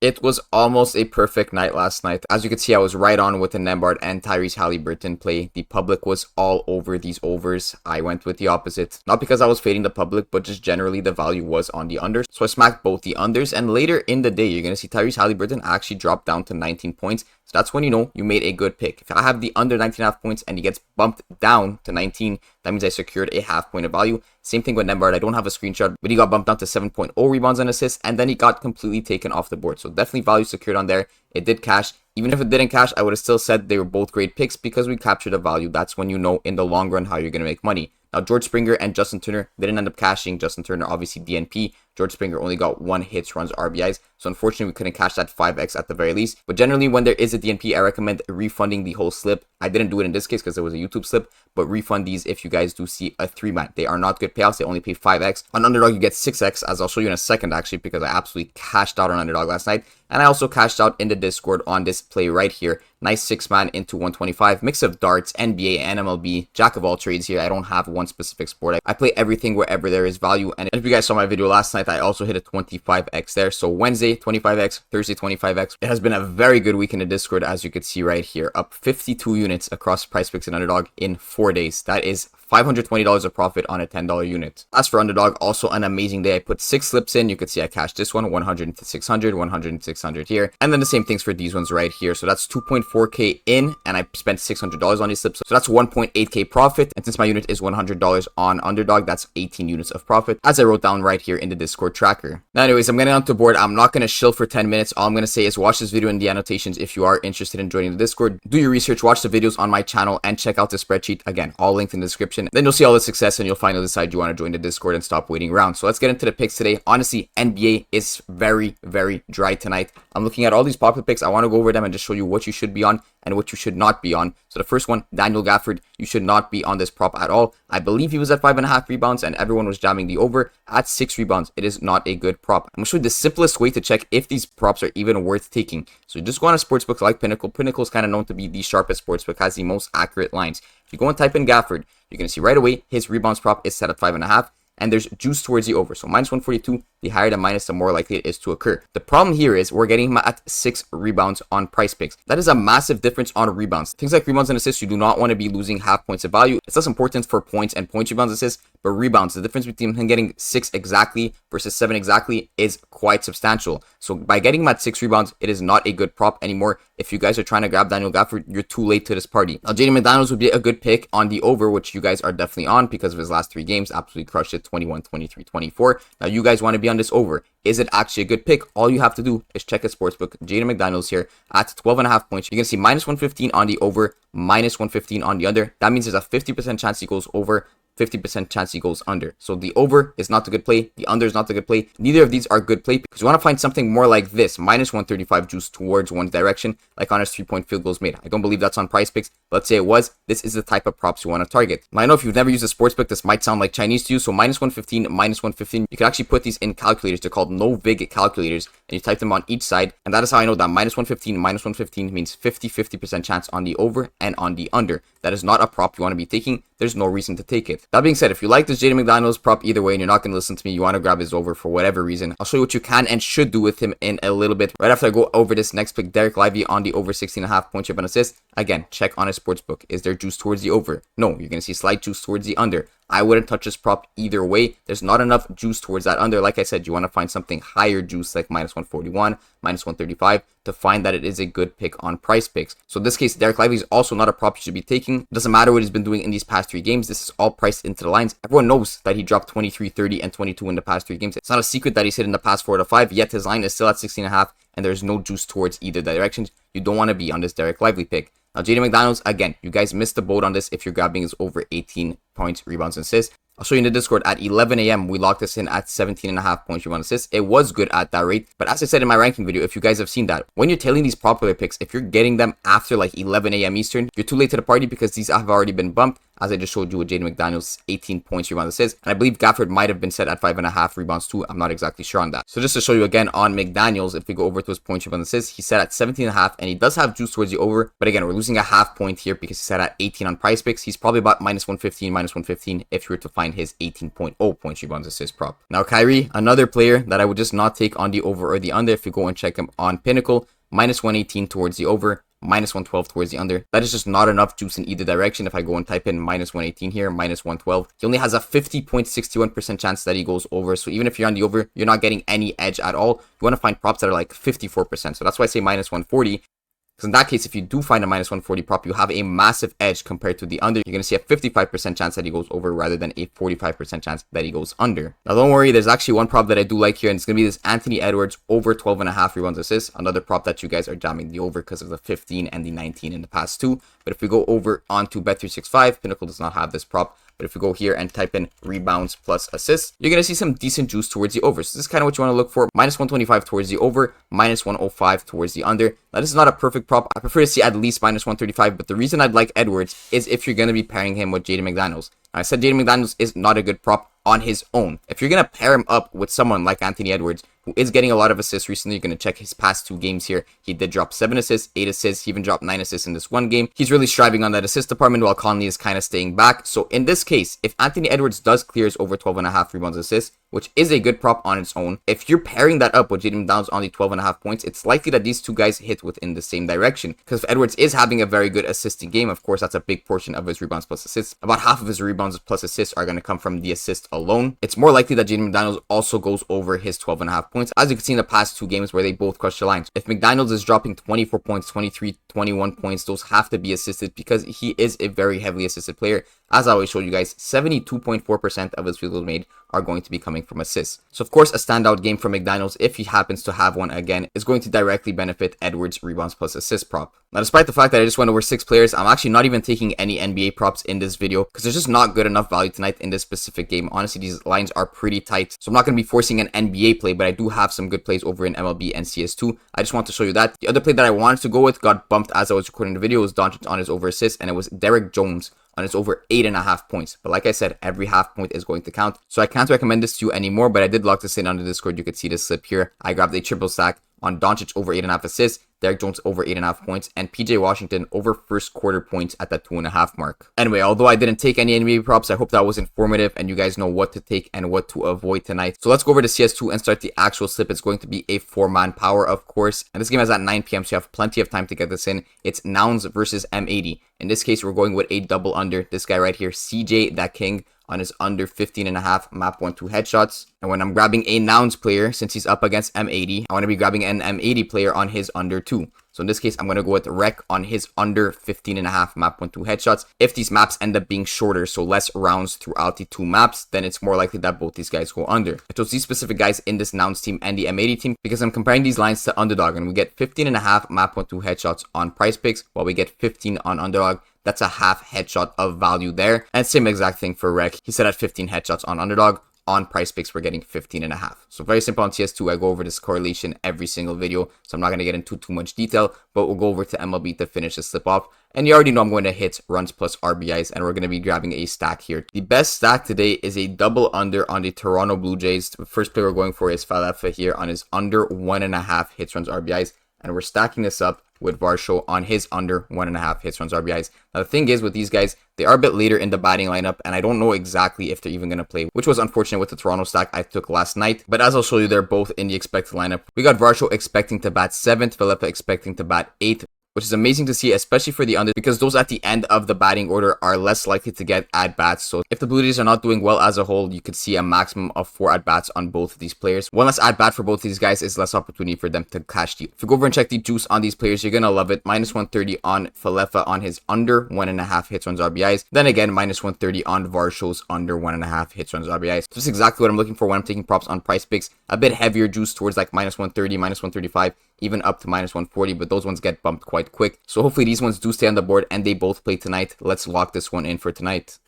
It was almost a perfect night last night. As you can see, I was right on with the Nembhard and Tyrese Halliburton play. The public was all over these overs. I went with the opposite. Not because I was fading the public, but just generally the value was on the unders. So I smacked both the unders. And later in the day, you're going to see Tyrese Halliburton actually drop down to 19 points. So that's when you know you made a good pick. If I have the under 19.5 points and he gets bumped down to 19, that means I secured a half point of value. Same thing with Nembhard. I don't have a screenshot, but he got bumped down to 7.0 rebounds and assists, and then he got completely taken off the board. So definitely value secured on there. It did cash. Even if it didn't cash, I would have still said they were both great picks because we captured a value. That's when you know in the long run how you're going to make money. Now, George Springer and Justin Turner didn't end up cashing. Justin Turner, obviously DNP. George Springer only got 1 hits, runs, RBIs. So unfortunately, we couldn't cash that 5x at the very least. But generally, when there is a DNP, I recommend refunding the whole slip. I didn't do it in this case because it was a YouTube slip. But refund these if you guys do see a 3-man. They are not good payouts. They only pay 5x. On Underdog, you get 6x, as I'll show you in a second, actually, because I absolutely cashed out on Underdog last night. And I also cashed out in the Discord on this play right here. Nice 6-man into 125. Mix of darts, NBA, and MLB. Jack of all trades here. I don't have one specific sport. I play everything wherever there is value. And if you guys saw my video last night, I also hit a 25x there. So Wednesday, 25x. Thursday, 25x. It has been a very good week in the Discord, as you can see right here. Up 52 units across Prizepicks and Underdog in 4 days. That is $520 of profit on a $10 unit. As for Underdog, also an amazing day. I put 6 slips in. You could see I cashed this one, 100 to 600, 100 and 600 here. And then the same things for these ones right here. So that's 2.4k in, and I spent $600 on these slips. So that's 1.8k profit. And since my unit is $100 on Underdog, that's 18 units of profit, as I wrote down right here in the Discord tracker. Now, anyways, I'm getting onto the board. I'm not going to shill for 10 minutes. All I'm going to say is watch this video in the annotations if you are interested in joining the Discord. Do your research, watch the videos on my channel, and check out the spreadsheet. Again, all linked in the description. Then you'll see all the success and you'll finally decide you want to join the Discord and stop waiting around. So let's get into the picks today. Honestly, NBA is very, very dry tonight. I'm looking at all these popular picks. I want to go over them and just show you what you should be on and what you should not be on. So the first one, Daniel Gafford, you should not be on this prop at all. I believe he was at 5.5 rebounds and everyone was jamming the over at 6 rebounds. It is not a good prop. I'm going to show you the simplest way to check if these props are even worth taking. So you just go on a sportsbook like Pinnacle. Pinnacle is kind of known to be the sharpest sportsbook, has the most accurate lines. If you go and type in Gafford, you're going to see right away his rebounds prop is set at 5.5. And there's juice towards the over. So minus 142, the higher the minus, the more likely it is to occur. The problem here is we're getting him at 6 rebounds on Prizepicks. That is a massive difference on rebounds. Things like rebounds and assists, you do not want to be losing half points of value. It's less important for points and points, rebounds, assists, but rebounds, the difference between him getting 6 exactly versus 7 exactly is quite substantial. So by getting him at 6 rebounds, it is not a good prop anymore. If you guys are trying to grab Daniel Gafford, you're too late to this party. Now, Jaden McDaniels would be a good pick on the over, which you guys are definitely on because of his last 3 games. Absolutely crushed it, 21, 23, 24. Now, you guys want to be on this over. Is it actually a good pick? All you have to do is check a sportsbook. Jaden McDaniels here at 12.5 points. You can see minus 115 on the over, minus 115 on the under. That means there's a 50% chance he goes over, 50% chance he goes under. So the over is not the good play. The under is not the good play. Neither of these are good play because you want to find something more like this. Minus 135 juice towards one direction, like on his 3-point field goals made. I don't believe that's on Prizepicks. Let's say it was. This is the type of props you want to target. Now, I know if you've never used a sportsbook, this might sound like Chinese to you. So minus 115, minus 115. You can actually put these in calculators. They're called no vig calculators. And you type them on each side. And that is how I know that minus 115 means 50% chance on the over and on the under. That is not a prop you want to be taking. There's no reason to take it. That being said, if you like this Jaden McDaniels prop either way and you're not going to listen to me, you want to grab his over for whatever reason, I'll show you what you can and should do with him in a little bit. Right after I go over this next pick, Derek Lively on the over 16.5 points, chip and assist. Again, check on his sportsbook. Is there juice towards the over? No, you're going to see slight juice towards the under. I wouldn't touch this prop either way. There's not enough juice towards that under. Like I said, you want to find something higher juice like minus 141, minus 135 to find that it is a good pick on Prizepicks. So in this case, Derek Lively is also not a prop you should be taking. It doesn't matter what he's been doing in these past 3 games. This is all priced into the lines. Everyone knows that he dropped 23, 30, and 22 in the past 3 games. It's not a secret that he's hit in the past 4 to 5, yet his line is still at 16.5, and there's no juice towards either directions. You don't want to be on this Derek Lively pick. Now, Jaden McDaniels, again, you guys missed the boat on this if you're grabbing his over 18 points, rebounds, and assists. I'll show you in the Discord at 11 a.m. We locked this in at 17.5 points, rebounds, assists. It was good at that rate. But as I said in my ranking video, if you guys have seen that, when you're tailing these popular picks, if you're getting them after like 11 a.m. Eastern, you're too late to the party because these have already been bumped. as I just showed you with Jaden McDaniels, 18 points, rebounds, assists. And I believe Gafford might have been set at 5.5 rebounds too. I'm not exactly sure on that. So just to show you again on McDaniels, if we go over to his points, rebounds, assists, he's set at 17.5, and he does have juice towards the over. But again, we're losing a half point here because he's set at 18 on Prizepicks. He's probably about -115 if you were to find his 18.0 points, rebounds, assists prop. Now Kyrie, another player that I would just not take on the over or the under. If you go and check him on Pinnacle, -118 towards the over, -112 towards the under. That is just not enough juice in either direction. If I go and type in -118 here, -112, he only has a 50.61% chance that he goes over. So even if you're on the over, you're not getting any edge at all. You want to find props that are like 54%. So that's why I say -140. Because in that case, if you do find a -140 prop, you have a massive edge compared to the under. You're going to see a 55% chance that he goes over rather than a 45% chance that he goes under. Now, don't worry. There's actually one prop that I do like here, and it's going to be this Anthony Edwards over 12.5 rebounds, assists. Another prop that you guys are jamming the over because of the 15 and the 19 in the past two. But if we go over onto Bet365, Pinnacle does not have this prop. But if we go here and type in rebounds plus assists, you're going to see some decent juice towards the over. So this is kind of what you want to look for. -125 towards the over, -105 towards the under. Now, this is not a perfect prop. I prefer to see at least -135. But the reason I'd like Edwards is if you're going to be pairing him with Jaden McDaniels. I said Jaden McDaniels is not a good prop on his own. If you're going to pair him up with someone like Anthony Edwards, who is getting a lot of assists recently, you're going to check his past two games here. He did drop 7 assists, 8 assists. He even dropped 9 assists in this one game. He's really striving on that assist department while Conley is kind of staying back. So in this case, if Anthony Edwards does clears over 12.5 rebounds, assists, which is a good prop on its own, if you're pairing that up with Jaden McDaniels on the 12.5 points, it's likely that these two guys hit within the same direction. Because if Edwards is having a very good assisting game, of course, that's a big portion of his rebounds plus assists. About half of his rebounds plus assists are going to come from the assist alone. It's more likely that Jaden McDaniels also goes over his 12.5 points, as you can see in the past two games where they both crushed the lines. If McDaniels is dropping 24 points, 23, 21 points, those have to be assisted because he is a very heavily assisted player. As I always showed you guys, 72.4% of his field goals made are going to be coming from assists. So of course, a standout game from McDaniels, if he happens to have one again, is going to directly benefit Edwards' rebounds plus assist prop. Now, despite the fact that I just went over 6 players, I'm actually not even taking any NBA props in this video because there's just not good enough value tonight in this specific game. Honestly, these lines are pretty tight, so I'm not going to be forcing an NBA play, but I do have some good plays over in MLB and CS2. I just want to show you that. The other play that I wanted to go with got bumped as I was recording the video. It was Doncic on his over assist, and it was Derek Jones on his over 8.5 points. But like I said, every half point is going to count. So I can't recommend this to you anymore, but I did lock this in on the Discord. You could see this slip here. I grabbed a triple stack on Doncic over 8.5 assists, Derek Jones over 8.5 points, and PJ Washington over first quarter points at that 2.5 mark. Anyway, although I didn't take any NBA props, I hope that was informative and you guys know what to take and what to avoid tonight. So let's go over to CS2 and start the actual slip. It's going to be a 4-man power, of course. And this game is at 9 p.m, so you have plenty of time to get this in. It's Nouns versus M80. In this case, we're going with a double under. This guy right here, CJ That King, on his under 15.5 map 1-2 headshots. And when I'm grabbing a Nouns player, since he's up against M80, I want to be grabbing an M80 player on his under 2. So in this case, I'm going to go with Rec on his under 15.5 map 1-2 headshots. If these maps end up being shorter, so less rounds throughout the 2 maps, then it's more likely that both these guys go under. I chose these specific guys in this Nouns team and the M80 team because I'm comparing these lines to Underdog, and we get 15.5 map 1-2 headshots on Prizepicks, while we get 15 on Underdog. That's a half headshot of value there. And same exact thing for Rec. He said at 15 headshots on Underdog. On Prizepicks, we're getting 15.5. So very simple on CS2. I go over this correlation every single video, so I'm not going to get into too much detail, but we'll go over to MLB to finish the slip off. And you already know I'm going to hit runs plus RBIs, and we're going to be grabbing a stack here. The best stack today is a double under on the Toronto Blue Jays. The first player we're going for is Falefa here on his under 1.5 hits, runs, RBIs. And we're stacking this up with Varsho on his under 1.5 hits, runs, RBIs. Now, the thing is with these guys, they are a bit later in the batting lineup, and I don't know exactly if they're even going to play, which was unfortunate with the Toronto stack I took last night. But as I'll show you, they're both in the expected lineup. We got Varsho expecting to bat 7th, Falefa expecting to bat 8th, which is amazing to see, especially for the under, because those at the end of the batting order are less likely to get at-bats. So if the Blue Jays are not doing well as a whole, you could see a maximum of 4 at-bats on both of these players. One less at-bat for both of these guys is less opportunity for them to cash the. If you go over and check the juice on these players, you're going to love it. -130 on Falefa on his under 1.5 hits, runs, RBIs. Then again, -130 on Varsho's under 1.5 hits, runs, RBIs. So this is exactly what I'm looking for when I'm taking props on Prizepicks. A bit heavier juice towards like -130, -135, even up to -140, but those ones get bumped quite quick. So hopefully these ones do stay on the board and they both play tonight. Let's lock this one in for tonight.